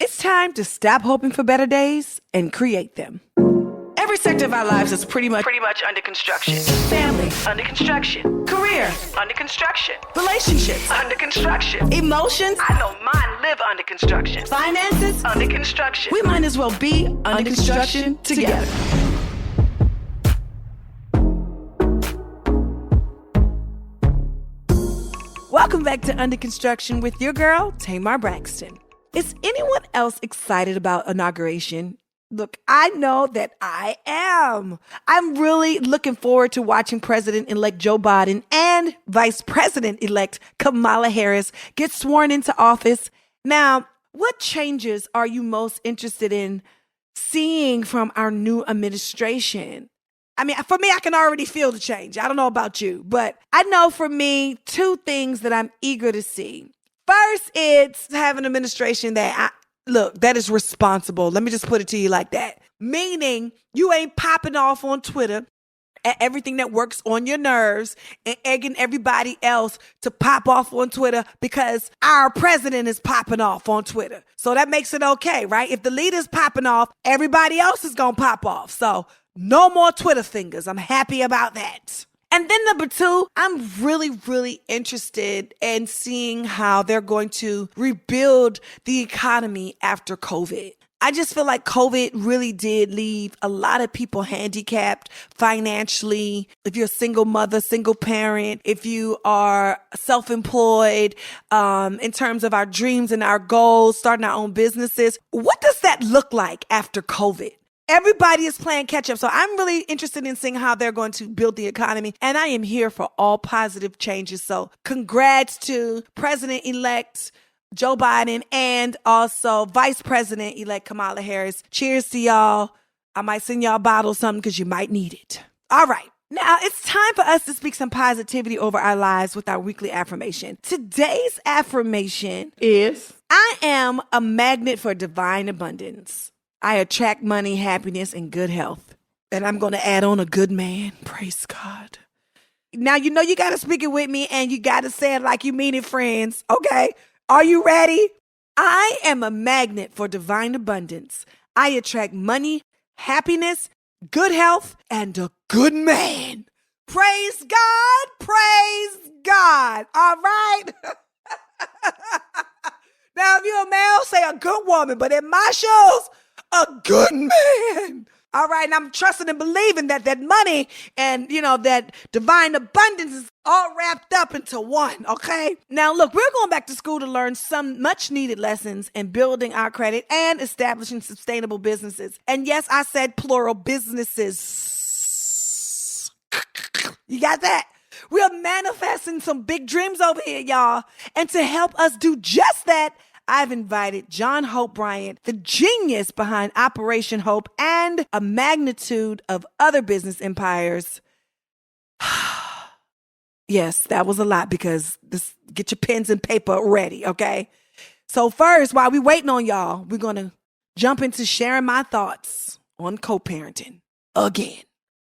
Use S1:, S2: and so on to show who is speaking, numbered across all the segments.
S1: It's time to stop hoping for better days and create them. Every sector of our lives is pretty much under construction. Family, under construction. Career, under construction. Relationships, under construction. Emotions, I know mine live under construction. Finances, under construction. We might as well be under construction together. Welcome back to Under Construction with your girl, Tamar Braxton. Is anyone else excited about inauguration? Look, I know that I am. I'm really looking forward to watching President-elect Joe Biden and Vice President-elect Kamala Harris get sworn into office. Now, what changes are you most interested in seeing from our new administration? I mean, for me, I can already feel the change. I don't know about you, but I know for me, two things that I'm eager to see. First, it's having an administration that is responsible. Let me just put it to you like that. Meaning you ain't popping off on Twitter at everything that works on your nerves and egging everybody else to pop off on Twitter because our president is popping off on Twitter. So that makes it okay, right? If the leader's popping off, everybody else is going to pop off. So no more Twitter fingers. I'm happy about that. And then number two, I'm really interested in seeing how they're going to rebuild the economy after COVID. I just feel like COVID really did leave a lot of people handicapped financially. If you're a single mother, single parent, if you are self-employed, in terms of our dreams and our goals, starting our own businesses, what does that look like after COVID? Everybody is playing catch up. So I'm really interested in seeing how they're going to build the economy. And I am here for all positive changes. So congrats to President-elect Joe Biden and also Vice President-elect Kamala Harris. Cheers to y'all. I might send y'all a bottle of something because you might need it. All right. Now it's time for us to speak some positivity over our lives with our weekly affirmation. Today's affirmation is, I am a magnet for divine abundance. I attract money, happiness, and good health. And I'm going to add on a good man. Praise God. Now, you know you got to speak it with me and you got to say it like you mean it, friends. Okay? Are you ready? I am a magnet for divine abundance. I attract money, happiness, good health, and a good man. Praise God. Praise God. All right? Now, if you're a male, say a good woman. But in my shoes, a good man. All right. And I'm trusting and believing that money and, that divine abundance is all wrapped up into one. Okay. Now, look, we're going back to school to learn some much needed lessons in building our credit and establishing sustainable businesses. And yes, I said plural businesses. You got that? We're manifesting some big dreams over here, y'all. And to help us do just that, I've invited John Hope Bryant, the genius behind Operation Hope and a magnitude of other business empires. Yes, that was a lot because get your pens and paper ready, okay? So first, while we waiting on y'all, we're going to jump into sharing my thoughts on co-parenting again.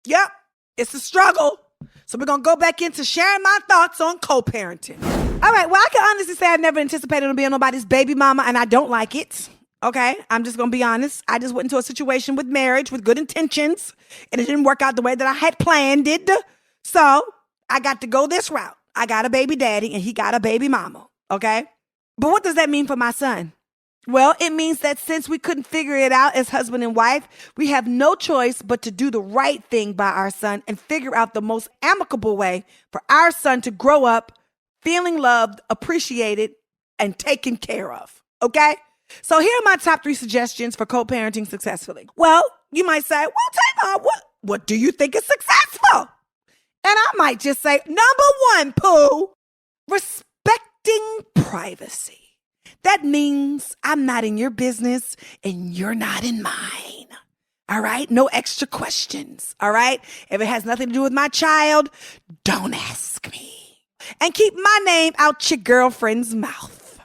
S1: Yep, it's a struggle. So we're going to go back into sharing my thoughts on co-parenting. All right, well, I can honestly say I never anticipated on being nobody's baby mama, and I don't like it, okay? I'm just going to be honest. I just went into a situation with marriage with good intentions, and it didn't work out the way that I had planned it. So I got to go this route. I got a baby daddy, and he got a baby mama, okay? But what does that mean for my son? Well, it means that since we couldn't figure it out as husband and wife, we have no choice but to do the right thing by our son and figure out the most amicable way for our son to grow up feeling loved, appreciated, and taken care of. Okay? So here are my top 3 suggestions for co-parenting successfully. Well, you might say, well, Tamar, what do you think is successful? And I might just say, number 1, Pooh, respecting privacy. That means I'm not in your business and you're not in mine. All right? No extra questions. All right? If it has nothing to do with my child, don't ask me. And keep my name out your girlfriend's mouth.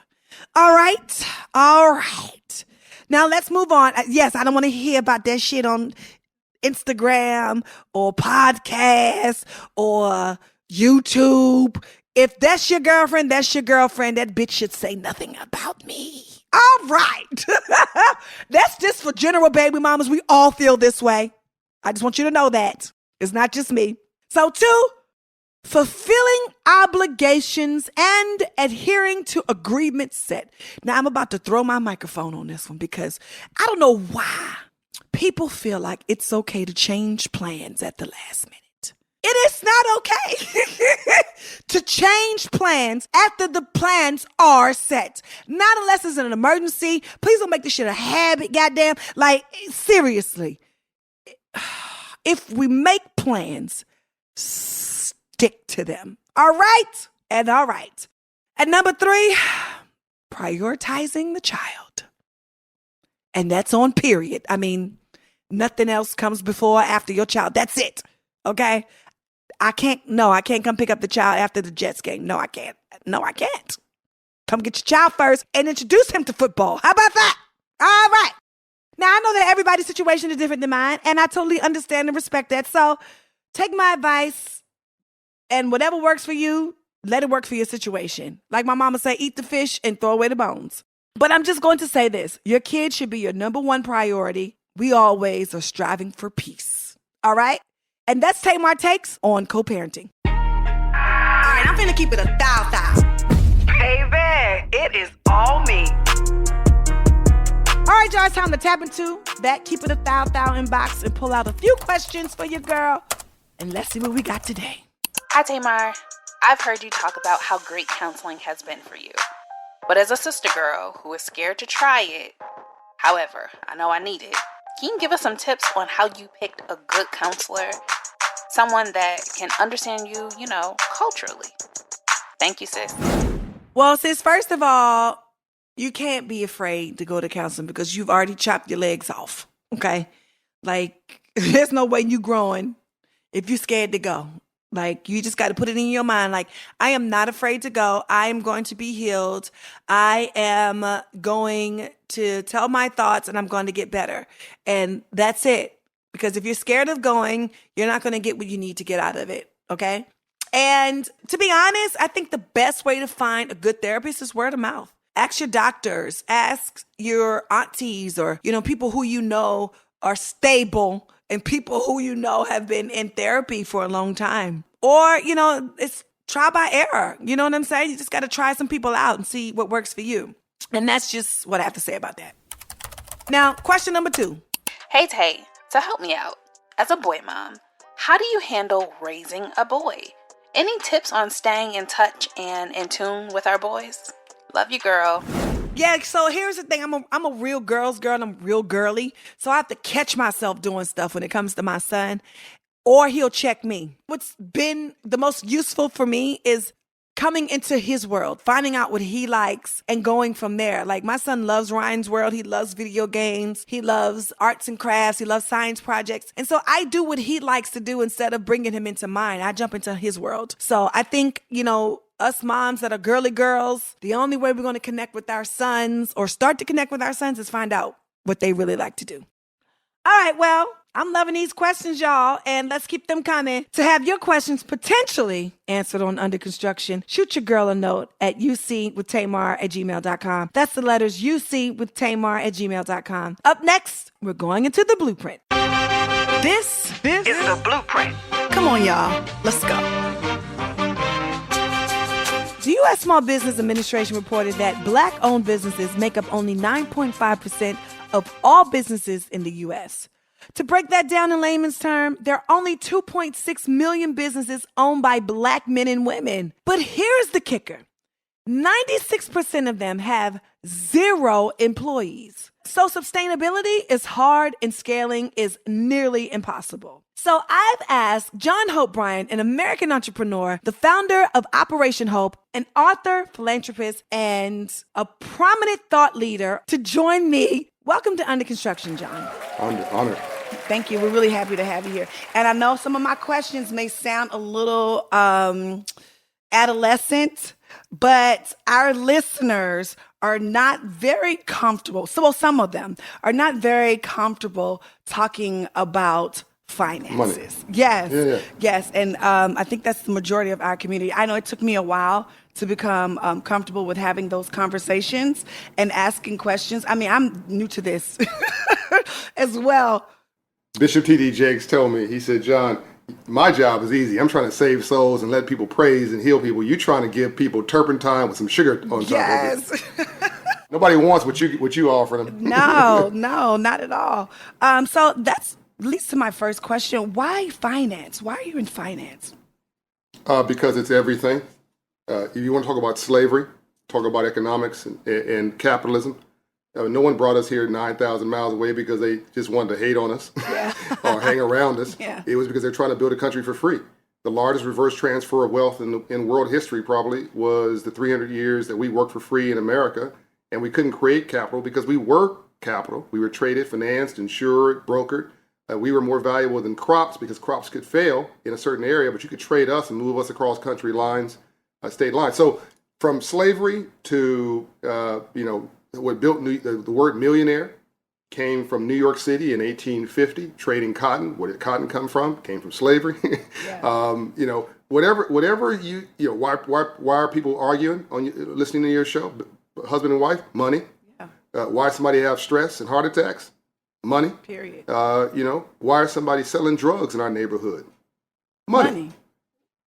S1: All right? All right. Now let's move on. Yes, I don't want to hear about that shit on Instagram or podcast or YouTube. If that's your girlfriend, that's your girlfriend. That bitch should say nothing about me. All right. That's just for general baby mamas. We all feel this way. I just want you to know that. It's not just me. So 2, fulfilling obligations and adhering to agreements set. Now, I'm about to throw my microphone on this one because I don't know why people feel like it's okay to change plans at the last minute. It is not okay to change plans after the plans are set. Not unless it's an emergency. Please don't make this shit a habit, goddamn. Like, seriously. If we make plans, stick to them. All right? And all right. And number 3, prioritizing the child. And that's on period. I mean, nothing else comes before or after your child. That's it. Okay? I can't come pick up the child after the Jets game. No, I can't. Come get your child first and introduce him to football. How about that? All right. Now, I know that everybody's situation is different than mine, and I totally understand and respect that. So take my advice, and whatever works for you, let it work for your situation. Like my mama say, eat the fish and throw away the bones. But I'm just going to say this. Your kid should be your number 1 priority. We always are striving for peace. All right? And that's Tamar Takes on co-parenting. All right, I'm finna keep it a thou. Baby, it is all me. All right, y'all, it's time to tap into that Keep It a Thou inbox and pull out a few questions for your girl. And let's see what we got today.
S2: Hi, Tamar. I've heard you talk about how great counseling has been for you. But as a sister girl who is scared to try it, however, I know I need it, can you give us some tips on how you picked a good counselor? Someone that can understand you, culturally. Thank you, sis.
S1: Well, sis, first of all, you can't be afraid to go to counseling because you've already chopped your legs off, okay? Like, there's no way you growing if you're scared to go. Like, you just got to put it in your mind. Like, I am not afraid to go. I am going to be healed. I am going to tell my thoughts and I'm going to get better. And that's it. Because if you're scared of going, you're not going to get what you need to get out of it. Okay. And to be honest, I think the best way to find a good therapist is word of mouth. Ask your doctors, ask your aunties or, people who you know are stable and people who you know have been in therapy for a long time. Or, it's try by error. You know what I'm saying? You just got to try some people out and see what works for you. And that's just what I have to say about that. Now, question number 2.
S2: Hey, Tay, so help me out. As a boy mom, how do you handle raising a boy? Any tips on staying in touch and in tune with our boys? Love you, girl.
S1: Yeah, so here's the thing. I'm a real girl's girl and I'm real girly. So I have to catch myself doing stuff when it comes to my son, or he'll check me. What's been the most useful for me is coming into his world, finding out what he likes and going from there. Like my son loves Ryan's world. He loves video games. He loves arts and crafts. He loves science projects. And so I do what he likes to do instead of bringing him into mine. I jump into his world. So I think, us moms that are girly girls, the only way we're going to connect with our sons or start to connect with our sons is find out what they really like to do. All right, well, I'm loving these questions, y'all, and let's keep them coming. To have your questions potentially answered on Under Construction, shoot your girl a note at ucwithtamar@gmail.com. That's the letters ucwithtamar@gmail.com. Up next, we're going into the blueprint. This is the blueprint. Come on, y'all. Let's go. The U.S. Small Business Administration reported that Black-owned businesses make up only 9.5% of all businesses in the U.S. To break that down in layman's term, there are only 2.6 million businesses owned by Black men and women. But here's the kicker. 96% of them have 0 employees. So sustainability is hard and scaling is nearly impossible. So I've asked John Hope Bryant, an American entrepreneur, the founder of Operation Hope, an author, philanthropist, and a prominent thought leader to join me. Welcome to Under Construction, John.
S3: Honored.
S1: Thank you. We're really happy to have you here. And I know some of my questions may sound a little adolescent, but our listeners are not very comfortable. So some of them are not very comfortable talking about finances.
S3: Money.
S1: Yes.
S3: Yeah.
S1: Yes. And I think that's the majority of our community. I know it took me a while to become comfortable with having those conversations and asking questions. I mean, I'm new to this as well.
S3: Bishop T.D. Jakes told me, he said, John, my job is easy. I'm trying to save souls and let people praise and heal people. You're trying to give people turpentine with some sugar on top of it. Nobody wants what you offer them.
S1: No, not at all. So that leads to my first question. Why finance? Why are you in finance?
S3: Because it's everything. If you want to talk about slavery, talk about economics and capitalism, no one brought us here 9,000 miles away because they just wanted to hate on us or hang around us.
S1: Yeah.
S3: It was because they're trying to build a country for free. The largest reverse transfer of wealth in world history probably was the 300 years that we worked for free in America, and we couldn't create capital because we were capital. We were traded, financed, insured, brokered. We were more valuable than crops because crops could fail in a certain area, but you could trade us and move us across country lines, state lines. So from slavery to, what built the word millionaire came from New York City in 1850, trading cotton. Where did cotton come from? Came from slavery.
S1: Yeah.
S3: Whatever why are people arguing listening to your show? Husband and wife, money.
S1: Yeah.
S3: Why somebody have stress and heart attacks? Money.
S1: Period.
S3: Why are somebody selling drugs in our neighborhood? Money.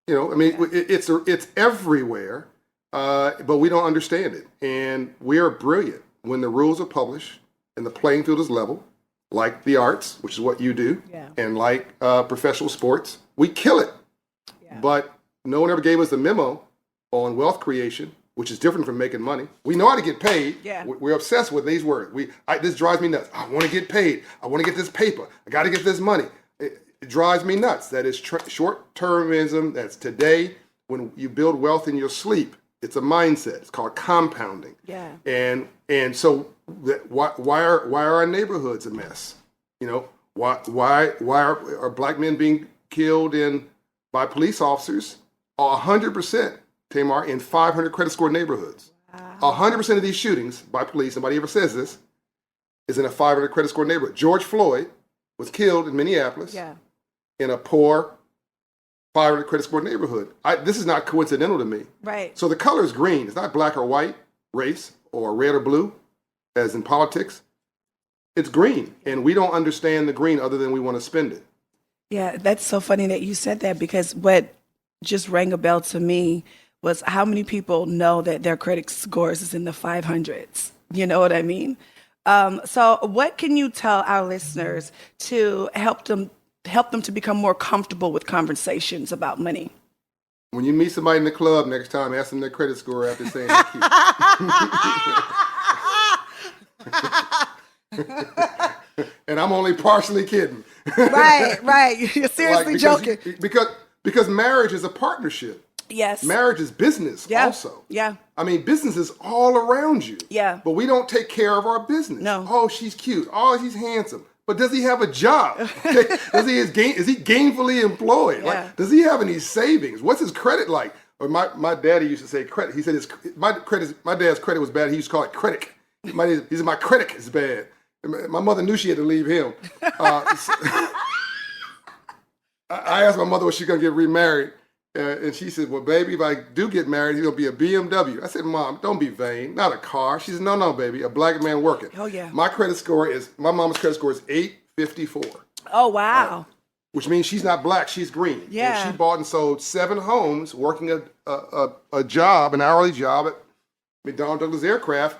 S3: It's everywhere, but we don't understand it. And we are brilliant when the rules are published and the playing field is level, like the arts, which is what you do, and like professional sports. We kill it. Yeah. But no one ever gave us a memo on wealth creation, which is different from making money. We know how to get paid. Yeah. We're obsessed with these words. This drives me nuts. I want to get paid. I want to get this paper. I got to get this money. It drives me nuts. That is short-termism. That's today. When you build wealth in your sleep, it's a mindset. It's called compounding. Yeah. And so why are our neighborhoods a mess? Why are black men being killed by police officers? 100%. Tamar, in 500 credit score neighborhoods. Wow. 100% of these shootings by police, nobody ever says this, is in a 500 credit score neighborhood. George Floyd was killed in Minneapolis in a poor 500 credit score neighborhood. This is not coincidental to me.
S1: Right.
S3: So the color is green. It's not black or white, race, or red or blue, as in politics. It's green, and we don't understand the green other than we want to spend it.
S1: Yeah, that's so funny that you said that, because what just rang a bell to me was how many people know that their credit scores is in the 500s. You know what I mean? So what can you tell our listeners to help them to become more comfortable with conversations about money?
S3: When you meet somebody in the club next time, ask them their credit score after saying they're cute. And I'm only partially kidding.
S1: Right. You're seriously joking.
S3: Because marriage is a partnership.
S1: Yes.
S3: Marriage is business also.
S1: Yeah.
S3: I mean, business is all around you.
S1: Yeah.
S3: But we don't take care of our business.
S1: No.
S3: Oh, she's cute. Oh, he's handsome. But does he have a job? Okay. Is he gainfully employed?
S1: Yeah.
S3: Like, does he have any savings? What's his credit like? Or my daddy used to say credit. He said my dad's credit was bad. He used to call it critic. He said my critic is bad. My mother knew she had to leave him. I asked my mother was she gonna get remarried. And she said, well, baby, if I do get married, he'll be a BMW. I said, Mom, don't be vain. Not a car. She said, no, baby, a black man working.
S1: Oh, yeah.
S3: My mama's credit score is 854.
S1: Oh, wow.
S3: Which means she's not black, she's green.
S1: Yeah.
S3: And she bought and sold 7 homes, working a job, an hourly job at McDonnell Douglas Aircraft.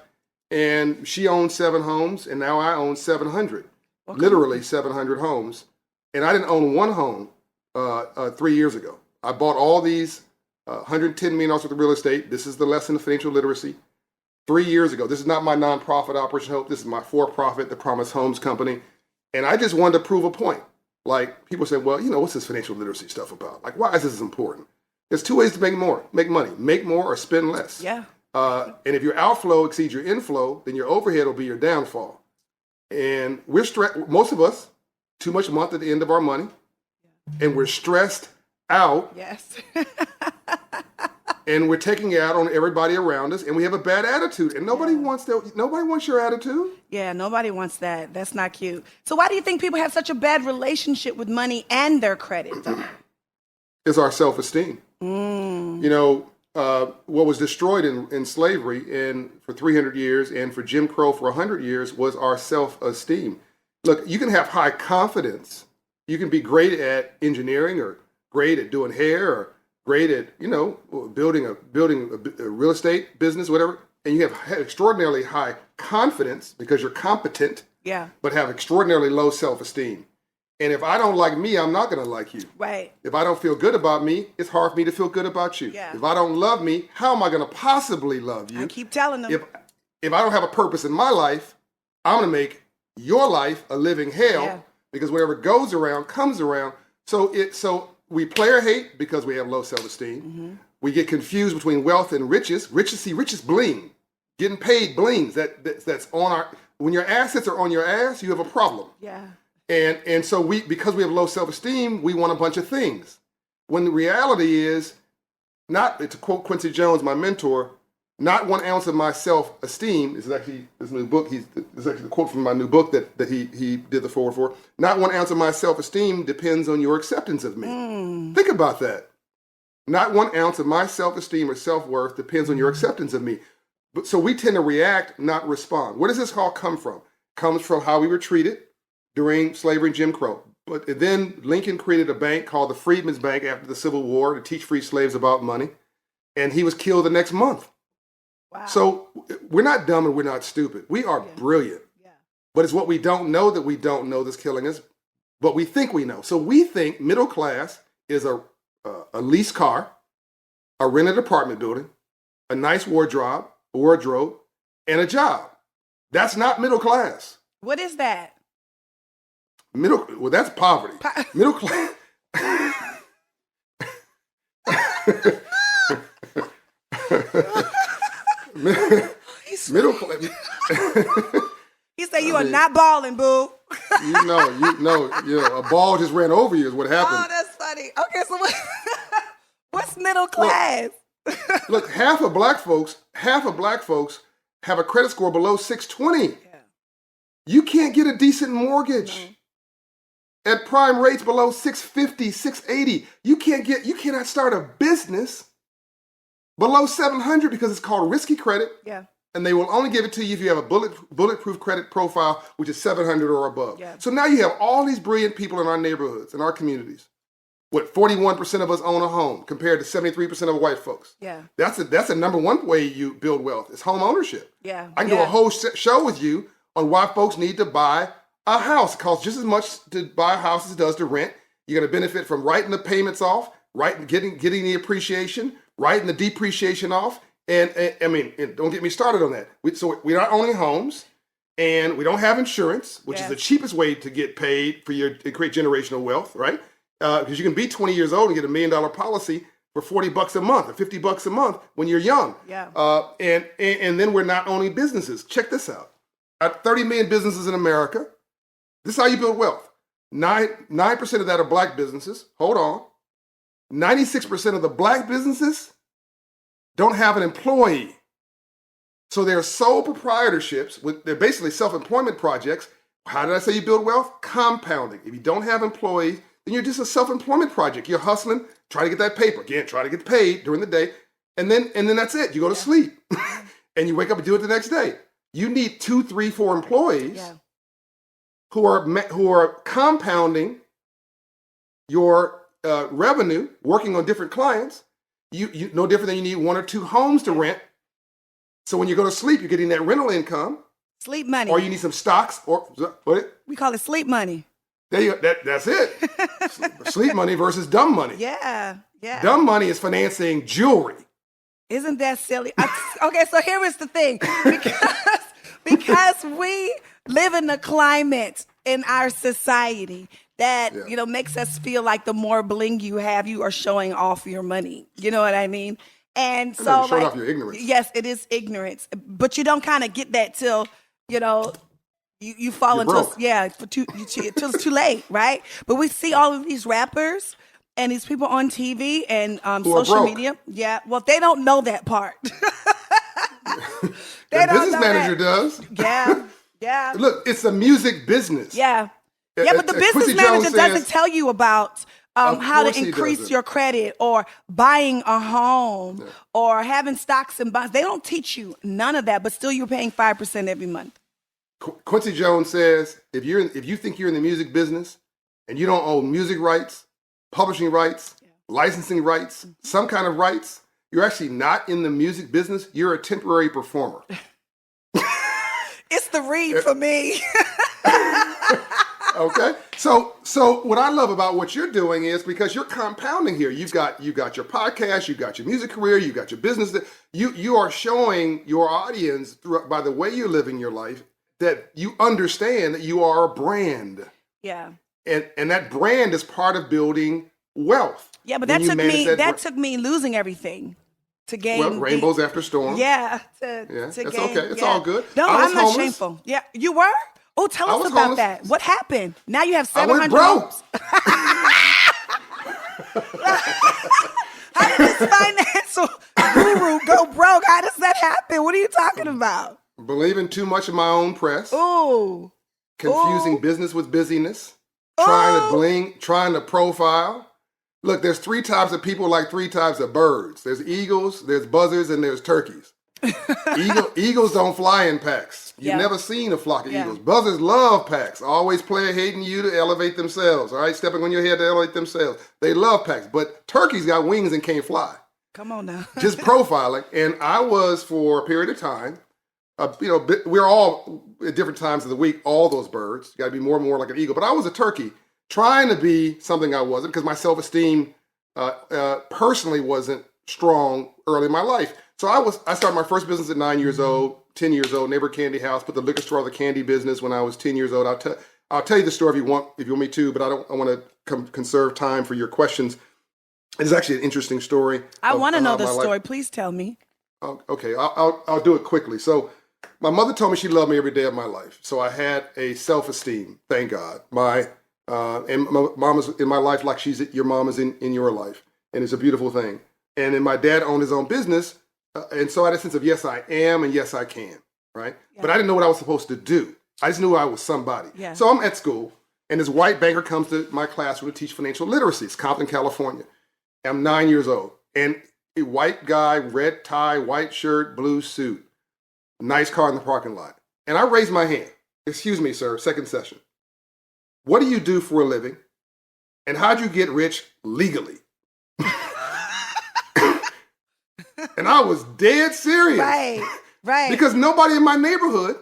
S3: And she owned 7 homes, and now I own 700. Okay. Literally 700 homes. And I didn't own one home 3 years ago. I bought all these $110 million worth of real estate. This is the lesson of financial literacy. 3 years ago. This is not my nonprofit, Operation Hope. This is my for-profit, the Promise Homes Company. And I just wanted to prove a point. Like, people say, well, what's this financial literacy stuff about? Like, why is this important? There's 2 ways to make money. Make more or spend less.
S1: Yeah.
S3: And if your outflow exceeds your inflow, then your overhead will be your downfall. And we're most of us, too much month at the end of our money. And we're stressed out.
S1: Yes.
S3: And we're taking it out on everybody around us, and we have a bad attitude, and nobody wants that. Nobody wants your attitude.
S1: Yeah, nobody wants that. That's not cute. So why do you think people have such a bad relationship with money and their credit?
S3: It's our self-esteem. what was destroyed in slavery and for 300 years and for Jim Crow for 100 years was our self-esteem. Look, you can have high confidence. You can be great at engineering or great at doing hair or great at, building a real estate business, whatever. And you have extraordinarily high confidence because you're competent, but have extraordinarily low self-esteem. And if I don't like me, I'm not going to like you.
S1: Right.
S3: If I don't feel good about me, it's hard for me to feel good about you.
S1: Yeah.
S3: If I don't love me, how am I going to possibly love you?
S1: I keep telling them.
S3: If I don't have a purpose in my life, I'm going to make your life a living hell because whatever goes around comes around. So we player hate because we have low self-esteem. Mm-hmm. We get confused between wealth and riches. Riches bling. Getting paid blings. That's on our. When your assets are on your ass, you have a problem. Yeah. And so because we have low self-esteem, we want a bunch of things. When the reality is, to quote Quincy Jones, my mentor, not 1 ounce of my self-esteem, this is actually this new book, this is actually the quote from my new book that he did the forward for, not 1 ounce of my self-esteem depends on your acceptance of me. Think about that. Not 1 ounce of my self-esteem or self-worth depends on your acceptance of me. So we tend to react, not respond. Where does this all come from? It comes from how we were treated during slavery and Jim Crow. But then Lincoln created a bank called the Freedmen's Bank after the Civil War to teach free slaves about money. And he was killed the next month. Wow. So we're not dumb and we're not stupid. We are brilliant. Yeah. But it's what we don't know that's killing us. But we think we know. So we think middle class is a leased car, a rented apartment building, a nice wardrobe, and a job. That's not middle class.
S1: What is that?
S3: Well, that's poverty. Middle class. Middle class.
S1: He said, "You are not balling, boo."
S3: A ball just ran over you is what happened.
S1: Oh, that's funny. Okay, so what's middle class?
S3: Look, half of black folks have a credit score below 620. Yeah. You can't get a decent mortgage. No. At prime rates below 650, 680. You cannot start a business below 700 because it's called risky credit. Yeah. And they will only give it to you if you have a bulletproof credit profile, which is 700 or above. Yeah. So now you have all these brilliant people in our neighborhoods, in our communities. 41% of us own a home compared to 73% of white folks. Yeah. That's a number one way you build wealth. It's home ownership. Yeah. I can do a whole show with you on why folks need to buy a house. It costs just as much to buy a house as it does to rent. You're going to benefit from writing the payments off, getting the appreciation, writing the depreciation off. And don't get me started on that. We're not owning homes, and we don't have insurance, which is the cheapest way to get paid to create generational wealth, right? Because you can be 20 years old and get $1 million policy for $40 a month or $50 a month when you're young. Yeah. And then we're not owning businesses. Check this out. 30 million businesses in America. This is how you build wealth. 9% of that are black businesses. Hold on. 96% of the black businesses don't have an employee. So they're sole proprietorships. They're basically self-employment projects. How did I say you build wealth? Compounding. If you don't have employees, then you're just a self-employment project. You're hustling, try to get that paper. Again, try to get paid during the day. And then that's it. You go to sleep. And you wake up and do it the next day. You need 2, 3, 4 employees who are compounding your revenue, working on different clients. You no different than you need 1 or 2 homes to rent. So when you go to sleep, you're getting that rental income.
S1: Sleep money.
S3: Or you need some stocks. Or what?
S1: We call it sleep money.
S3: There you go. That's it. Sleep money versus dumb money.
S1: Yeah.
S3: Dumb money is financing jewelry.
S1: Isn't that silly? Okay, so here is the thing. Because we live in a climate in our society that, makes us feel like the more bling you have, you are showing off your money. You know what I mean? And so
S3: showing off your ignorance.
S1: Yes, it is ignorance. But you don't kind of get that till, you fall into till it's too late, right? But we see all of these rappers and these people on TV and social media. Yeah, well, they don't know that part.
S3: The business manager does.
S1: Yeah.
S3: Look, it's a music business.
S1: Yeah. Yeah, but the business manager doesn't tell you about
S3: Of
S1: how
S3: course
S1: to
S3: he
S1: increase
S3: doesn't.
S1: your credit or buying a home
S3: Yeah.
S1: or having stocks and bonds. They don't teach you none of that, but still you're paying 5% every month.
S3: Quincy Jones says, if you think you're in the music business and you don't own music rights, publishing rights, licensing rights, some kind of rights, you're actually not in the music business. You're a temporary performer.
S1: It's the read for me.
S3: Okay. So what I love about what you're doing is because you're compounding here. You've got your podcast, you've got your music career, you've got your business. You are showing your audience by the way you're living your life that you understand that you are a brand.
S1: Yeah.
S3: And that brand is part of building wealth.
S1: Yeah, but
S3: When
S1: that
S3: you
S1: took
S3: manage
S1: me
S3: that
S1: took me losing everything to gain
S3: well, rainbows after storm.
S1: Yeah,
S3: Yeah,
S1: to
S3: that's
S1: gain,
S3: okay. It's
S1: yeah.
S3: all good.
S1: No,
S3: I was
S1: I'm not
S3: homeless.
S1: shameful. Yeah, you were? Oh, tell
S3: I
S1: us
S3: was
S1: about
S3: homeless.
S1: that. What happened? Now you have
S3: I
S1: 700
S3: went broke.
S1: homes. How did this financial guru go broke? How does that happen? What are you talking about?
S3: Believing too much in my own press.
S1: Ooh.
S3: Confusing
S1: Ooh.
S3: business with busyness. Trying to
S1: Ooh.
S3: bling, trying to profile. Look, there's 3 types of people like 3 types of birds. There's eagles, there's buzzards, and there's turkeys. Eagles don't fly in packs. You've
S1: Yeah.
S3: never seen a flock of
S1: Yeah.
S3: eagles. Buzzards love packs. Always player hating you to elevate themselves. All right, stepping on your head to elevate themselves. They love packs. But turkeys got wings and can't fly.
S1: Come on now.
S3: Just profiling. And I was, for a period of time, we're all at different times of the week, all those birds. You got to be more and more like an eagle. But I was a turkey, trying to be something I wasn't because my self-esteem personally wasn't strong early in my life. So I started my first business at 9 years old, 10 years old, neighbor candy house, put the liquor store, the candy business when I was 10 years old. I'll tell you the story if you want me to, but I want to conserve time for your questions. It's actually an interesting story.
S1: I want to know the
S3: my
S1: story.
S3: life.
S1: Please tell me.
S3: Okay, I'll do it quickly. So my mother told me she loved me every day of my life. So I had a self-esteem, thank God. And my mom is in my life like your mom is in your life. And it's a beautiful thing. And then my dad owned his own business. And so I had a sense of yes, I am and yes, I can, right?
S1: Yeah.
S3: But I didn't know what I was supposed to do. I just knew I was somebody.
S1: Yeah.
S3: So I'm at school, and this white banker comes to my classroom to teach financial literacy. It's Compton, California. I'm 9 years old. And a white guy, red tie, white shirt, blue suit, nice car in the parking lot. And I raised my hand. Excuse me, sir, second session. What do you do for a living? And how'd you get rich legally? And I was dead serious.
S1: Right.
S3: Because nobody in my neighborhood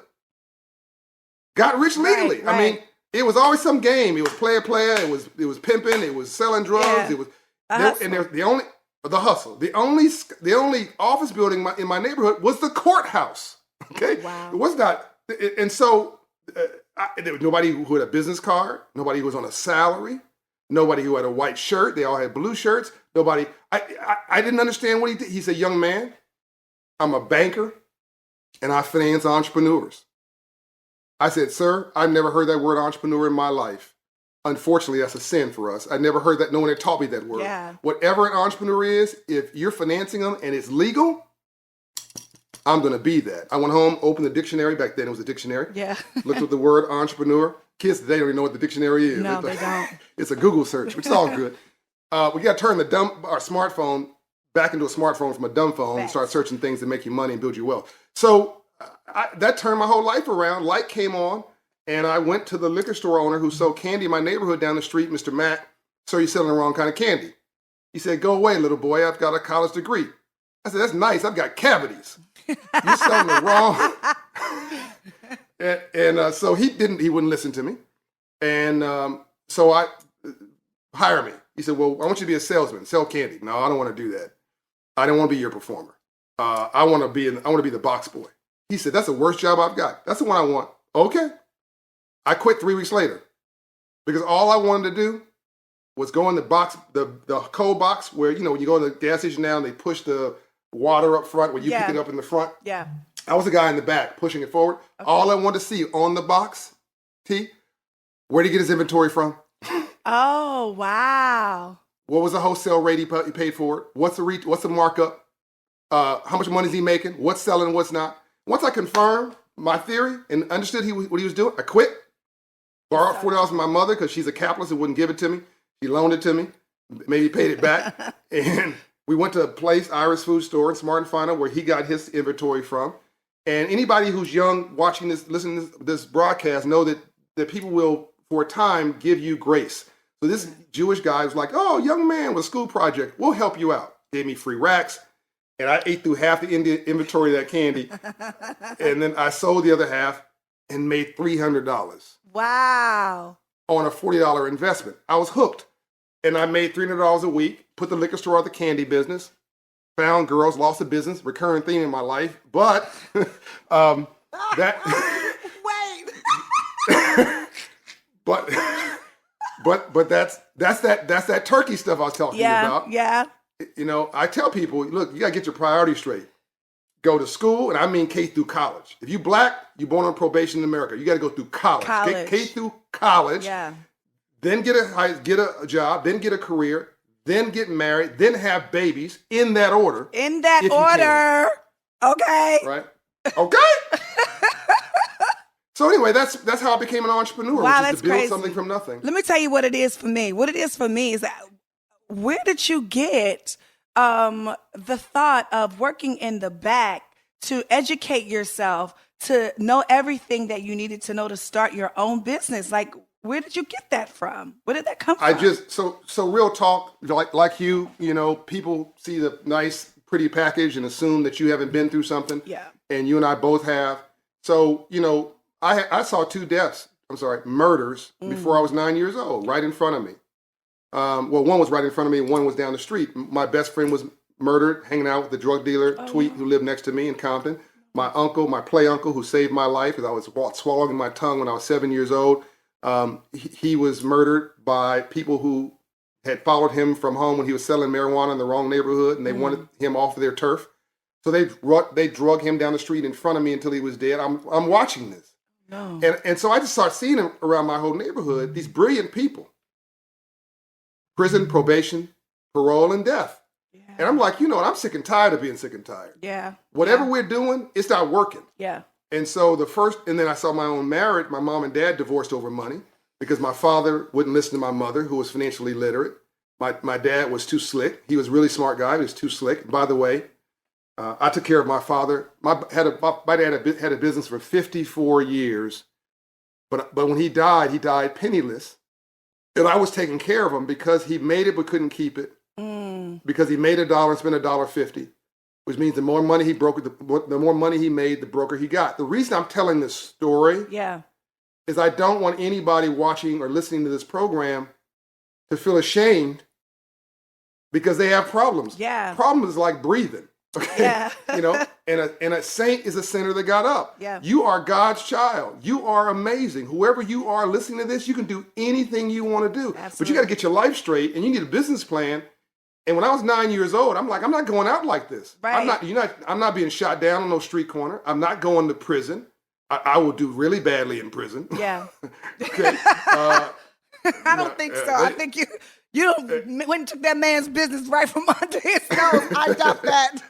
S3: got rich legally.
S1: Right.
S3: I mean, it was always some game. It was player, it was pimping, it was selling drugs,
S1: Yeah.
S3: it was
S1: The hustle.
S3: the only office building in my neighborhood was the courthouse. Okay?
S1: Wow.
S3: It was not, and so there was nobody who had a business card, nobody who was on a salary, nobody who had a white shirt. They all had blue shirts. Nobody. I didn't understand what he did. He said, "Young man, I'm a banker, and I finance entrepreneurs." I said, "Sir, I've never heard that word entrepreneur in my life. Unfortunately, that's a sin for us. I never heard that. No one had taught me that word.
S1: Yeah.
S3: Whatever an entrepreneur is, if you're financing them and it's legal, I'm going to be that." I went home, opened the dictionary. Back then, it was a dictionary.
S1: Yeah.
S3: Looked at the word entrepreneur. Kids today don't even know what the dictionary is.
S1: No, they don't.
S3: It's a Google search, which is all good. We got to turn our smartphone back into a smartphone from a dumb phone and start searching things that make you money and build you wealth. So that turned my whole life around. Light came on, and I went to the liquor store owner who sold candy in my neighborhood down the street, Mr. Mack. "Sir, you're selling the wrong kind of candy." He said, "Go away, little boy. I've got a college degree." I said, "That's nice. I've got cavities. You're selling the wrong." and so he wouldn't listen to me. And so I hire me. He said, "Well, I want you to be a salesman, sell candy." "No, I don't want to do that. I don't want to be your performer. I want to be the box boy." He said, "That's the worst job I've got. That's the one I want." Okay. I quit 3 weeks later because all I wanted to do was go in the box, the cold box where, when you go in the gas station now and they push the water up front where you pick it up in the front.
S1: Yeah.
S3: I was the guy in the back pushing it forward. Okay. All I wanted to see on the box, where did he get his inventory from?
S1: Oh, wow.
S3: What was the wholesale rate he paid for it? What's the markup? How much money is he making? What's selling and what's not? Once I confirmed my theory and understood what he was doing, I quit. Borrowed $40 from my mother because she's a capitalist and wouldn't give it to me. She loaned it to me. maybe paid it back. And we went to a place, Irish food store in Smart and Final, where he got his inventory from. And anybody who's young watching this, listening to this broadcast, know that people will, for a time, give you grace. So this Jewish guy was like, oh, young man with a school project, we'll help you out. Gave me free racks. And I ate through half the inventory of that candy. And then I sold the other half and made $300.
S1: Wow.
S3: On a $40 investment. I was hooked. And I made $300 a week, put the liquor store out the candy business, found girls, lost the business, recurring theme in my life. But that
S1: Wait.
S3: but that's that turkey stuff I was talking to you about.
S1: Yeah.
S3: You know, I tell people, look, you gotta get your priorities straight. Go to school, and I mean K through college. If you black, you're born on probation in America. You got to go through college. K through college.
S1: Yeah.
S3: Then get a job. Then get a career. Then get married. Then have babies in that order.
S1: In that order. Okay.
S3: Right. Okay. So anyway, that's how I became an entrepreneur.
S1: Wow,
S3: which is
S1: that's
S3: to build
S1: crazy.
S3: something from nothing.
S1: Let me tell you what it is for me. What it is for me is that where did you get the thought of working in the back to educate yourself, to know everything that you needed to know to start your own business? Like, where did you get that from? Where did that come from?
S3: So real talk, like you know, people see the nice, pretty package and assume that you haven't been through something.
S1: Yeah.
S3: And you and I both have. So, you know, I saw murders before I was 9 years old, right in front of me. Well, one was right in front of me and one was down the street. My best friend was murdered, hanging out with the drug dealer, Tweet, who lived next to me in Compton. My uncle, my play uncle, who saved my life as I was swallowing my tongue when I was 7 years old, he was murdered by people who had followed him from home when he was selling marijuana in the wrong neighborhood, and they wanted him off of their turf. So they drug him down the street in front of me until he was dead. I'm watching this.
S1: No.
S3: And so I just started seeing him around my whole neighborhood, these brilliant people. Prison, probation, parole, and death. Yeah. And I'm like, you know what? I'm sick and tired of being sick and tired.
S1: Yeah.
S3: Whatever we're doing, it's not working.
S1: Yeah.
S3: And so and then I saw my own marriage. My mom and dad divorced over money because my father wouldn't listen to my mother, who was financially literate. My dad was too slick. He was a really smart guy. He was too slick. By the way, I took care of my father. My dad had a business for 54 years. But when he died penniless. And I was taking care of him because he made it but couldn't keep it. Because he made $1 and spent $1.50, which means the more money he the more money he made, the broker he got. The reason I'm telling this story is I don't want anybody watching or listening to this program to feel ashamed because they have problems.
S1: Yeah.
S3: Problem is like breathing. Okay.
S1: Yeah.
S3: You know, and a saint is a sinner that got up.
S1: Yeah.
S3: You are God's child. You are amazing. Whoever you are listening to this, you can do anything you want to do.
S1: Absolutely.
S3: But you got to get your life straight, and you need a business plan. And when I was 9 years old, I'm like, I'm not going out like this.
S1: Right.
S3: I'm not being shot down on no street corner. I'm not going to prison. I will do really badly in prison.
S1: Yeah.
S3: Okay.
S1: I don't think so. I think you went and took that man's business right from under his nose. I doubt that.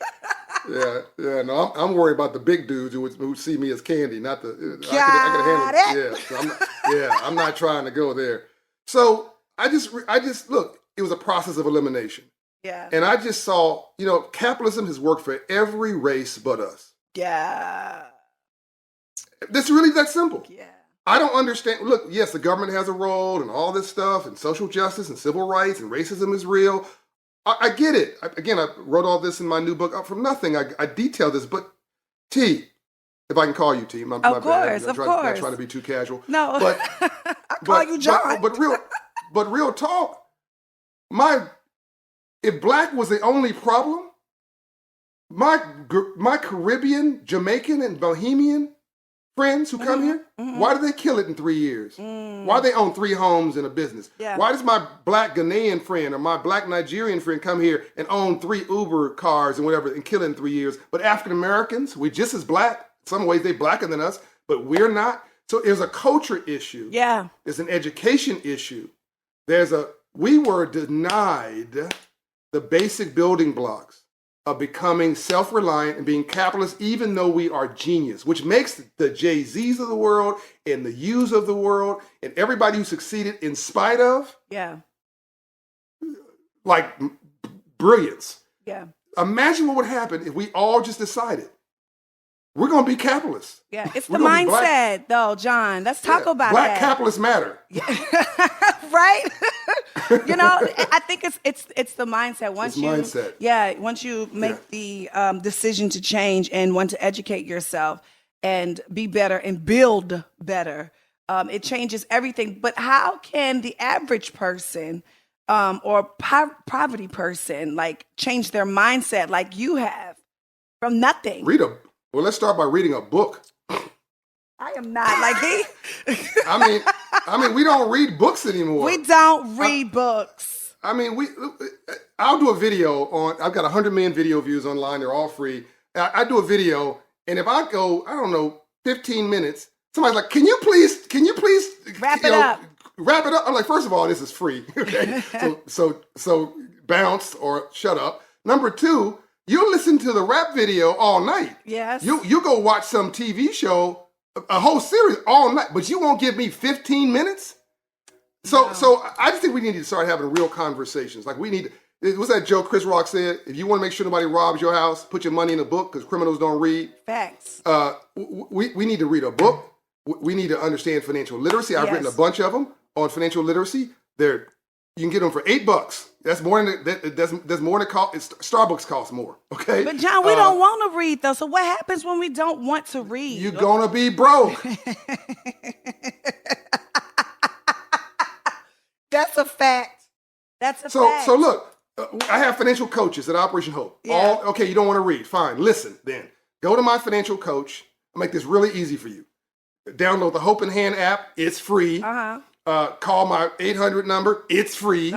S3: Yeah. No, I'm worried about the big dudes who see me as candy, not the.
S1: Got
S3: I can handle it. Yeah. So I'm not trying to go there. So I just look. It was a process of elimination.
S1: Yeah.
S3: And I just saw, you know, capitalism has worked for every race but us.
S1: Yeah.
S3: It's really that simple.
S1: Yeah.
S3: I don't understand. Look, yes, the government has a role and all this stuff and social justice and civil rights and racism is real. I get it. I wrote all this in my new book, Up From Nothing. I detail this, but T, if I can call you T,
S1: of course.
S3: Not trying to be too casual.
S1: No,
S3: but
S1: I call you John.
S3: But real talk. If black was the only problem, my Caribbean, Jamaican, and Bohemian friends who come here, why do they kill it in 3 years? Why do they own 3 homes and a business?
S1: Yeah.
S3: Why does my black Ghanaian friend or my black Nigerian friend come here and own 3 Uber cars and whatever and kill it in 3 years? But African Americans, we're just as black. In some ways, they're blacker than us, but we're not. So there's a culture issue.
S1: Yeah.
S3: There's an education issue. We were denied the basic building blocks of becoming self-reliant and being capitalist, even though we are genius, which makes the Jay-Z's of the world and the U's of the world and everybody who succeeded in spite of like brilliance.
S1: Yeah.
S3: Imagine what would happen if we all just decided we're going to be capitalists.
S1: Yeah. It's
S3: We're
S1: the
S3: gonna be
S1: mindset, though, John. Let's talk about
S3: Black
S1: that.
S3: capitalists matter.
S1: Right? I think it's the mindset. Once you make the decision to change and want to educate yourself and be better and build better, it changes everything. But how can the average person or poverty person like change their mindset like you have from nothing?
S3: Well, let's start by reading a book.
S1: I am not like he.
S3: I mean, we don't read books anymore.
S1: We don't read books.
S3: I mean, I'll do a video I've got 100 million video views online. They're all free. I do a video, and if I go, I don't know, 15 minutes, somebody's like, can you please
S1: Wrap it up.
S3: Wrap it up. I'm like, first of all, this is free. Okay. so bounce or shut up. Number two, you listen to the rap video all night.
S1: Yes.
S3: You go watch some TV show, a whole series all night, but you won't give me 15 minutes? So I just think we need to start having real conversations. Like what's that joke Chris Rock said? If you want to make sure nobody robs your house, put your money in a book because criminals don't read.
S1: Facts.
S3: We need to read a book. We need to understand financial literacy. I've written a bunch of them on financial literacy. You can get them for $8. That's more than that's more than Starbucks costs more. Okay.
S1: But John, we don't want to read though. So what happens when we don't want to read?
S3: You're gonna be broke.
S1: That's a fact. That's a fact.
S3: So look, I have financial coaches at Operation Hope.
S1: Yeah.
S3: Okay, you don't want to read. Fine. Listen, then go to my financial coach. I'll make this really easy for you. Download the Hope in Hand app. It's free. Call my 800 number. It's free.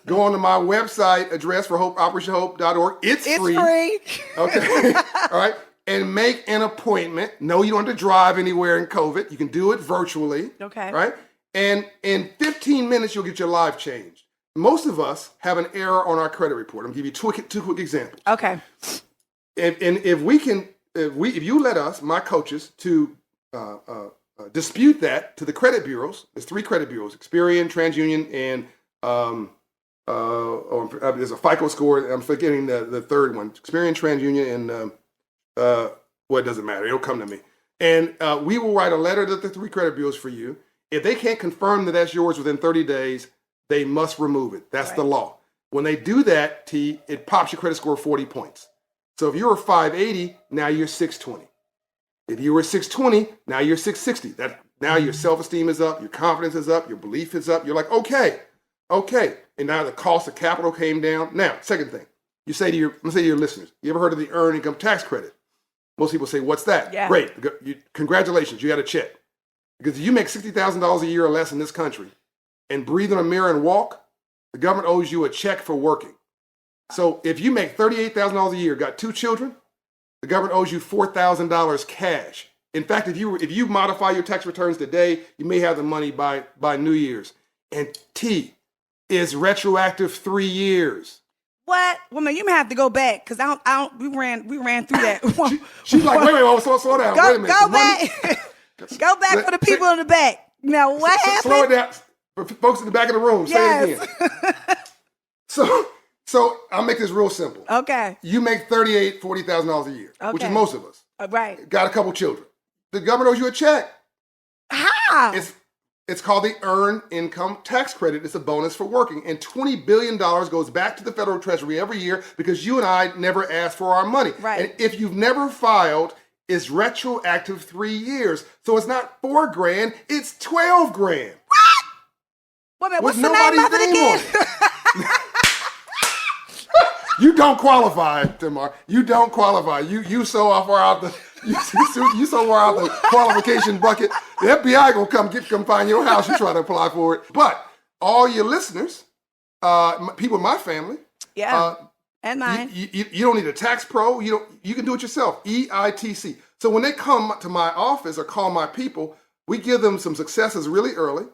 S3: Go on to my website address for operationhope.org. It's free. Okay. All right. And make an appointment. No, you don't have to drive anywhere in COVID. You can do it virtually.
S1: Okay.
S3: Right. And in 15 minutes, you'll get your life changed. Most of us have an error on our credit report. I'm going to give you two quick examples.
S1: Okay.
S3: And if you let us, my coaches, to dispute that to the credit bureaus. There's 3 credit bureaus: Experian, TransUnion, and there's a FICO score. I'm forgetting the third one. Experian, TransUnion, and it doesn't matter. It'll come to me. And we will write a letter to the 3 credit bureaus for you. If they can't confirm that that's yours within 30 days, they must remove it. That's the law. When they do that, it pops your credit score 40 points. So if you were 580, now you're 620. If you were 620, now you're 660. Now your self-esteem is up, your confidence is up, your belief is up. You're like, okay. And now the cost of capital came down. Now, second thing, let's say to your listeners, you ever heard of the Earned Income Tax Credit? Most people say, what's that?
S1: Yeah.
S3: Great. Congratulations, you got a check. Because if you make $60,000 a year or less in this country and breathe in a mirror and walk, the government owes you a check for working. So if you make $38,000 a year, got 2 children, the government owes you $4,000 cash. In fact, if you modify your tax returns today, you may have the money by New Year's. And T is retroactive 3 years.
S1: What? Well, man, you may have to go back because we ran through that.
S3: She's like, wait, slow down. Wait a minute.
S1: Go back. Go back for the people in the back. Now, what happened?
S3: Slow it down. For folks in the back of the room, say it again. So I'll make this real simple.
S1: Okay.
S3: You make $40,000 a year, which is most of us.
S1: Right.
S3: Got a couple children. The government owes you a check.
S1: How?
S3: It's called the Earned Income Tax Credit. It's a bonus for working. And $20 billion goes back to the federal treasury every year because you and I never asked for our money.
S1: Right.
S3: And if you've never filed, it's retroactive 3 years. So it's not $4,000, it's $12,000.
S1: What? Wait, what's the name of it again?
S3: You don't qualify, Tamar. You don't qualify. You so far out the you so far out the qualification bucket. The FBI gonna come find your house. You try to apply for it. But all your listeners, people in my family,
S1: and mine,
S3: you don't need a tax pro. You can do it yourself. EITC. So when they come to my office or call my people, we give them some successes really early,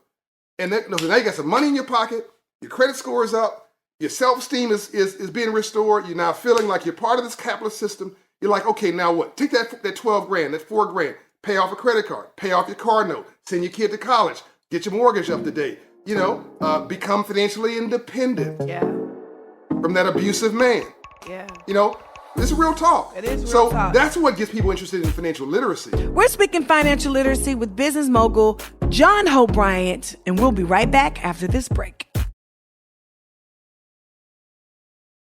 S3: and now you got some money in your pocket. Your credit score is up. Your self-esteem is being restored. You're now feeling like you're part of this capitalist system. You're like, okay, now what? Take that $12,000, that $4,000, pay off a credit card, pay off your car note, send your kid to college, get your mortgage up to date. Become financially independent.
S1: Yeah.
S3: from that abusive man.
S1: Yeah.
S3: You know, this is real talk.
S1: It is real
S3: so
S1: talk.
S3: That's what gets people interested in financial literacy.
S1: We're speaking financial literacy with business mogul John Hope Bryant, and we'll be right back after this break.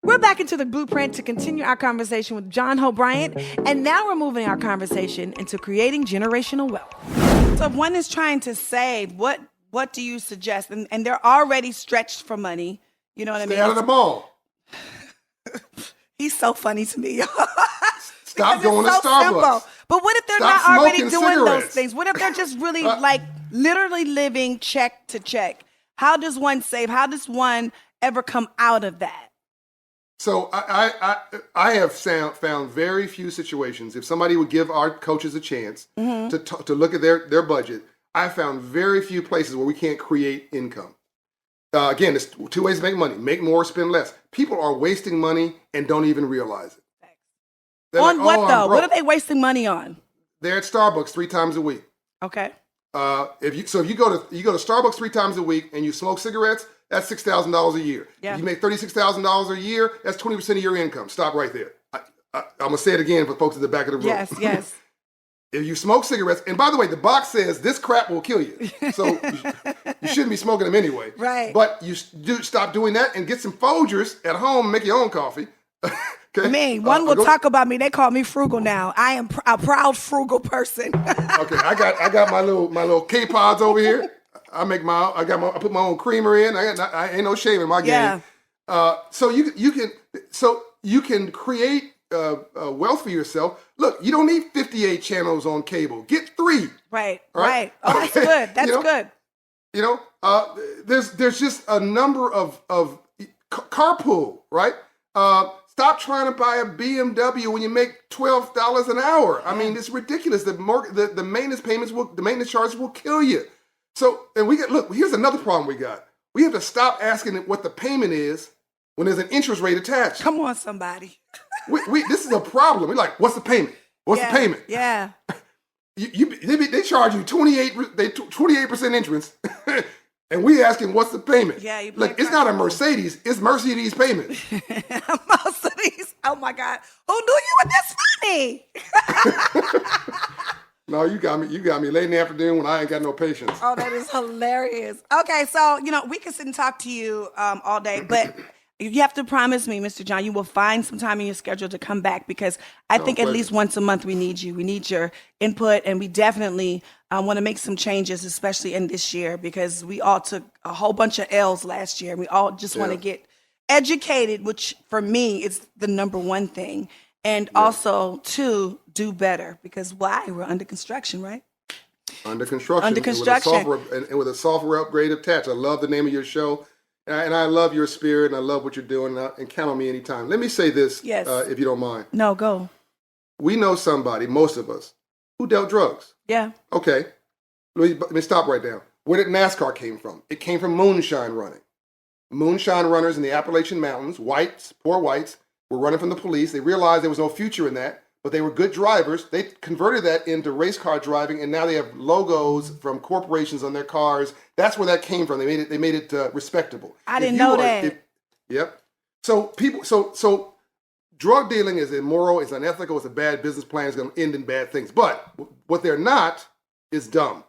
S1: We're back into the blueprint to continue our conversation with John Hope Bryant, and now we're moving our conversation into creating generational wealth. So if one is trying to save, what do you suggest? And they're already stretched for money. You know what I mean?
S3: Stay out of the mall.
S1: He's so funny to me.
S3: Stop going to Starbucks.
S1: Simple. But what if they're
S3: Stop
S1: not already
S3: smoking
S1: doing
S3: cigarettes.
S1: those things? What if they're just really literally living check to check? How does one save? How does one ever come out of that?
S3: So I have found very few situations. If somebody would give our coaches a chance to look at their budget, I found very few places where we can't create income. Again, there's two ways to make money: make more, spend less. People are wasting money and don't even realize it. They're
S1: On
S3: like,
S1: what
S3: "Oh,
S1: though?
S3: I'm broke."
S1: What are they wasting money on?
S3: They're at Starbucks 3 times a week.
S1: Okay.
S3: If you go to Starbucks 3 times a week and you smoke cigarettes, that's $6,000 a year.
S1: Yeah.
S3: If you make $36,000 a year, that's 20% of your income. Stop right there. I'm gonna say it again for folks at the back of the room.
S1: Yes.
S3: If you smoke cigarettes, and by the way, the box says this crap will kill you, so you shouldn't be smoking them anyway.
S1: Right.
S3: But you do stop doing that and get some Folgers at home and make your own coffee. Okay.
S1: Me, one will talk about me. They call me frugal now. I am a proud frugal person.
S3: Okay, I got my little K-Pods over here. I put my own creamer in. I ain't no shame in my game. So you can create wealth for yourself. Look, you don't need 58 channels on cable. Get 3.
S1: Right. Oh, that's good. That's good.
S3: You know, there's just a number of carpool, right? Stop trying to buy a BMW when you make $12 an hour. I mean, it's ridiculous. The maintenance payments the maintenance charges will kill you. So, and here's another problem we got. We have to stop asking what the payment is when there's an interest rate attached.
S1: Come on, somebody.
S3: This is a problem. We're like, what's the payment? What's the payment?
S1: Yeah.
S3: They charge you 28% interest, and we asking what's the payment?
S1: Yeah,
S3: look, it's not a Mercedes, it's Mercedes payment.
S1: Mercedes. Oh my God, who knew you were this funny?
S3: No, you got me late in the afternoon when I ain't got no patience.
S1: Oh, that is hilarious. Okay, so we can sit and talk to you all day, but you have to promise me, Mr. John, you will find some time in your schedule to come back, because I think at least once a month we need you. We need your input, and we definitely want to make some changes, especially in this year, because we all took a whole bunch of L's last year. We all just want to get educated, which for me is the number one thing. And also to do better, because why? We're under construction, right?
S3: Under construction. And with a software upgrade attached. I love the name of your show. And I love your spirit, and I love what you're doing, and count on me anytime. Let me say this, if you don't mind.
S1: No, go.
S3: We know somebody, most of us, who dealt drugs.
S1: Yeah.
S3: Okay. Let me stop right now. Where did NASCAR came from? It came from moonshine running. Moonshine runners in the Appalachian Mountains, poor whites, were running from the police. They realized there was no future in that, but they were good drivers. They converted that into race car driving, and now they have logos from corporations on their cars. That's where that came from. They made it respectable.
S1: I didn't know that.
S3: Yep. So drug dealing is immoral, it's unethical, it's a bad business plan, it's going to end in bad things. But what they're not is dumb.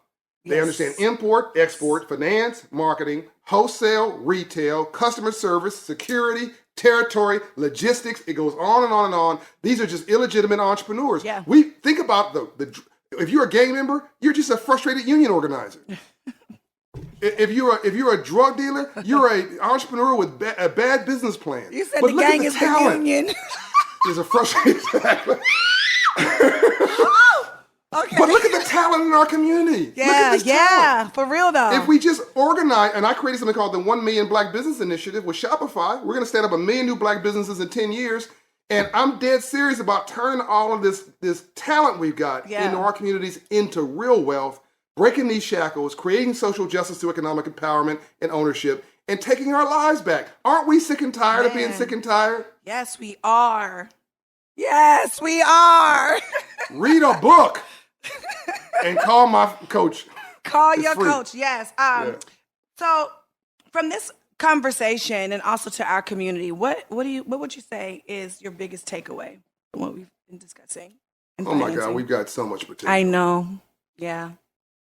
S3: They understand import, export, finance, marketing, wholesale, retail, customer service, security, territory, logistics. It goes on and on and on. These are just illegitimate entrepreneurs.
S1: Yeah.
S3: We think about if you're a gang member, you're just a frustrated union organizer. If you're a drug dealer, you're an entrepreneur with a bad business plan.
S1: You said the gang is the union.
S3: Is a frustrated.
S1: Okay.
S3: But look at the talent in our community.
S1: Yeah, for real though.
S3: If we just organize, and I created something called the 1 Million Black Business Initiative with Shopify. We're going to stand up 1 million new black businesses in 10 years. And I'm dead serious about turning all of this talent we've got into our communities into real wealth, breaking these shackles, creating social justice through economic empowerment and ownership, and taking our lives back. Aren't we sick and tired of being sick and tired?
S1: Yes, we are. Yes, we are.
S3: Read a book. And call my coach.
S1: Call your coach, yes. So from this conversation and also to our community, what would you say is your biggest takeaway from what we've been discussing?
S3: Oh my God, we've got so much potential.
S1: I know. Yeah.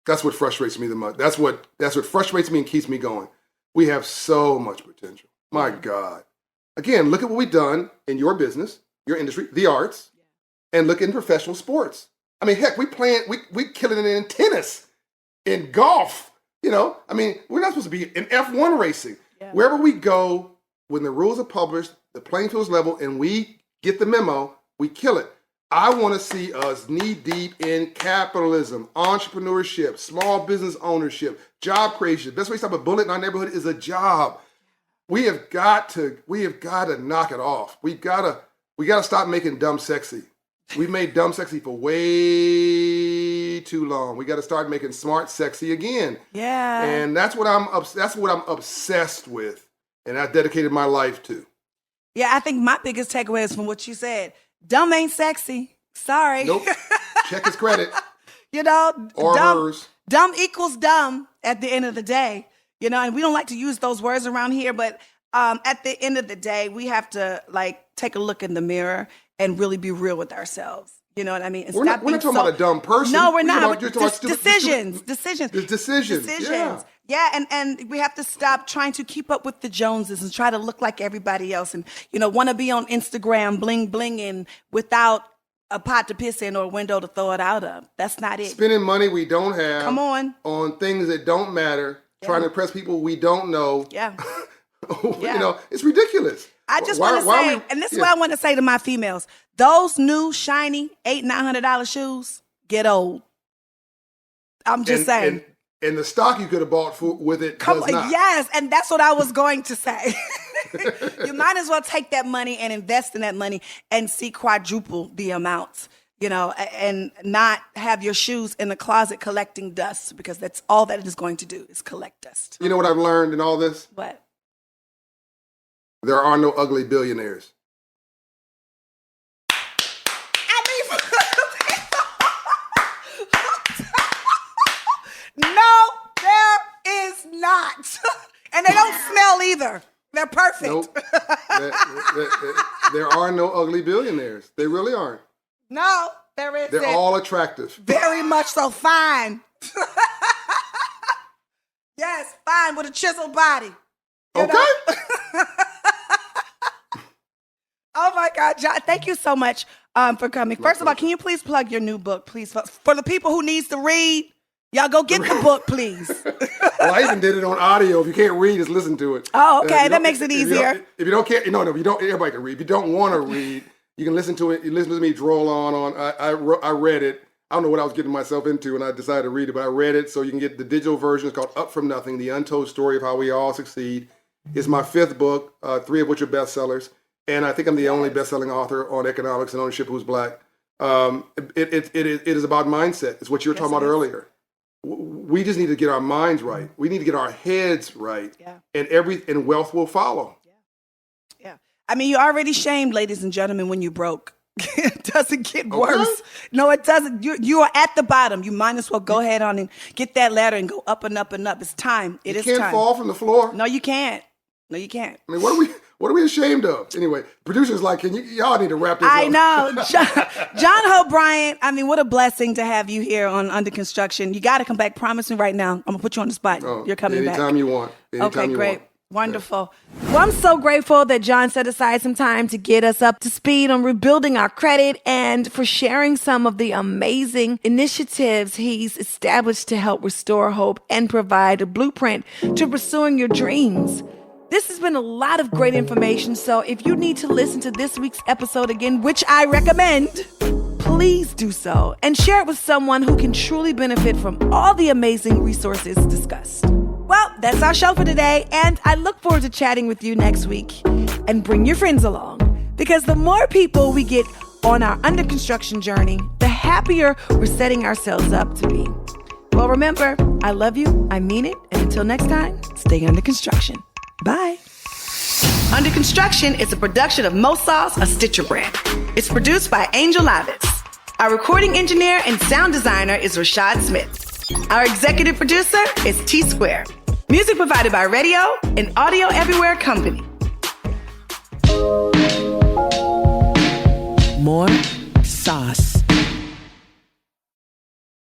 S3: That's what frustrates me the most. That's what frustrates me and keeps me going. We have so much potential. My God. Again, look at what we've done in your business, your industry, the arts, and look in professional sports. I mean, heck, we killing it in tennis, in golf. You know, I mean, we're not supposed to be in F1 racing. Yeah. Wherever we go, when the rules are published, the playing field is level, and we get the memo, we kill it. I want to see us knee-deep in capitalism, entrepreneurship, small business ownership, job creation. Best way to stop a bullet in our neighborhood is a job. We have got to knock it off. We got to stop making dumb sexy. We've made dumb sexy for way too long. We got to start making smart sexy again. Yeah. And that's what I'm obsessed with, and I dedicated my life to.
S1: Yeah, I think my biggest takeaway is from what you said. Dumb ain't sexy. Sorry.
S3: Nope. Check his credit.
S1: You know,
S3: or hers.
S1: Dumb equals dumb at the end of the day. You know, and we don't like to use those words around here, but at the end of the day, we have to take a look in the mirror and really be real with ourselves. You know what I mean? And
S3: we're not talking about a dumb person.
S1: No, we're not.
S3: Decisions.
S1: Yeah, and we have to stop trying to keep up with the Joneses and try to look like everybody else and, want to be on Instagram bling-blinging without a pot to piss in or a window to throw it out of. That's not it.
S3: Spending money we don't have.
S1: Come on
S3: things that don't matter, trying to impress people we don't know.
S1: Yeah.
S3: It's ridiculous.
S1: I just want to say, and this is what I want to say to my females, those new, shiny $800-900 shoes get old. I'm just saying.
S3: And the stock you could have bought with it does not.
S1: Yes, and that's what I was going to say. You might as well take that money and invest in that money and see quadruple the amounts, and not have your shoes in the closet collecting dust, because that's all that it is going to do is collect dust.
S3: You know what I've learned in all this?
S1: What?
S3: There are no ugly billionaires.
S1: No, there is not. And they don't smell either. They're perfect.
S3: Nope. There are no ugly billionaires. They really aren't.
S1: No, there isn't.
S3: They're all attractive.
S1: Very much so. Fine. Yes, fine, with a chiseled body.
S3: Okay.
S1: Oh my God, John, thank you so much for coming. First of all, can you please plug your new book, please? For the people who needs to read, y'all go get the book, please.
S3: Well, I even did it on audio. If you can't read, just listen to it.
S1: Oh, okay, that makes it easier.
S3: If you don't care, if you don't, everybody can read. If you don't want to read, you can listen to it. You listen to me droll on. I read it. I don't know what I was getting myself into, and I decided to read it, but I read it so you can get the digital version. It's called Up From Nothing, The Untold Story of How We All Succeed. It's my 5th book, 3 of which are bestsellers. And I think I'm the only best-selling author on economics and ownership who's Black. It is about mindset. It's what you were talking about earlier. We just need to get our minds right. We need to get our heads right. Yeah. And wealth will follow.
S1: Yeah. I mean, you're already shamed, ladies and gentlemen, when you broke. It doesn't get worse. No, it doesn't. You are at the bottom. You might as well go ahead on and get that ladder and go up and up and up. It's time. It is time.
S3: You can't fall from the floor.
S1: No, you can't. No, you can't.
S3: I mean, what are we ashamed of? Anyway, producers like, y'all need to wrap this up.
S1: I know. John Hope Bryant, I mean, what a blessing to have you here on Under Construction. You got to come back. Promise me right now. I'm going to put you on the spot. You're coming back.
S3: Anytime you want.
S1: Okay, great. Wonderful. Yeah. Well, I'm so grateful that John set aside some time to get us up to speed on rebuilding our credit and for sharing some of the amazing initiatives he's established to help restore hope and provide a blueprint to pursuing your dreams. This has been a lot of great information, so if you need to listen to this week's episode again, which I recommend, please do so and share it with someone who can truly benefit from all the amazing resources discussed. Well, that's our show for today, and I look forward to chatting with you next week. And bring your friends along, because the more people we get on our under construction journey, the happier we're setting ourselves up to be. Well, remember, I love you, I mean it, and until next time, stay under construction. Bye. Under Construction is a production of Mosauce, a Stitcher brand. It's produced by Angel Lavitz. Our recording engineer and sound designer is Rashad Smith. Our executive producer is T Square. Music provided by Radio and Audio Everywhere Company. More sauce.